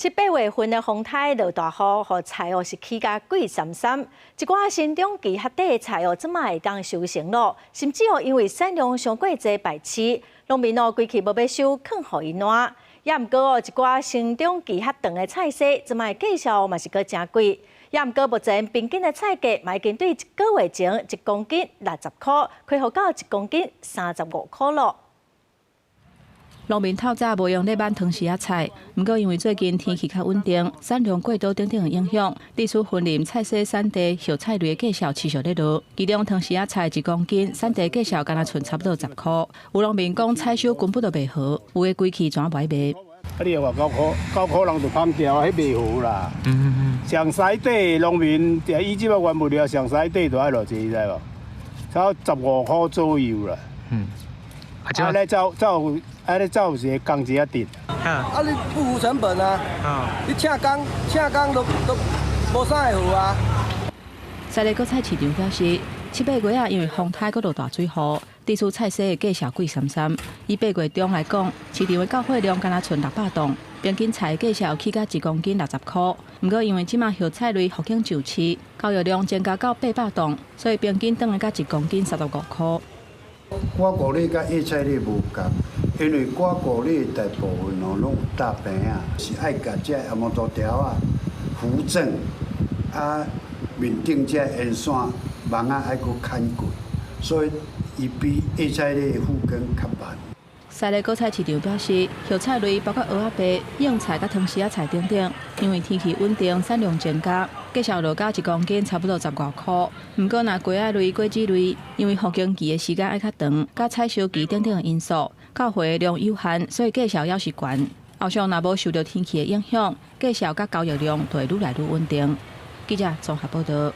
7、8月份的风台落大雨，和菜是起价贵三三。一寡新中期较低的菜怎嘛会当收成咯？甚至因为产量上过济败市，农民规期无要收，放互伊烂。也毋过一寡成长期较长的菜色，怎嘛价销嘛是阁真贵。也毋过目前平均的菜价嘛已经对1个月前1公斤60块，开互到1公斤35块咯。农民透早无用咧挽汤时仔菜，毋过因为最近天气较稳定，产量过多等等的影响，地区分林菜色产地小菜类的价销持续咧落。其中汤时仔菜1公斤产地价销敢若剩差不多10块。有农民讲采收根本就袂好，有诶规期全歹卖。你又话9块人就砍掉，迄袂好啦。上西底农民，伊即摆原物料上西底就爱偌济，你知无？差15块左右啦。安尼走是工钱低。啊，你不付成本啊！你请工都无啥会付啊。在地果菜市场表示，7、8月因为风台搁落大水雨，地区菜色的价销贵三三。以8月中来讲，市场的到货量敢若剩600吨，平均菜价销起价1公斤60块。不过因为即马叶菜类复兴就市，交易量增加到800吨，所以平均等于到1公斤35块。瓜果类甲叶菜类无共，因为瓜果类大部分拢有大病啊，是爱甲这阿摩多条啊扶正啊面顶这烟线网啊爱搁砍过，所以伊比叶菜类复耕较慢。西丽果菜市场表示，叶菜类包括蚵仔白、硬菜甲汤时仔菜等等，因为天气稳定，产量增加，价销落到1公斤差不多10外块。不过，若果仔类、果子类，因为复耕期的时间爱较长，甲采收期等等的因素，到货量有限，所以价销也是悬。后续若无受到天气的影响，价销甲交易量就会愈来愈稳定。记者综合报道。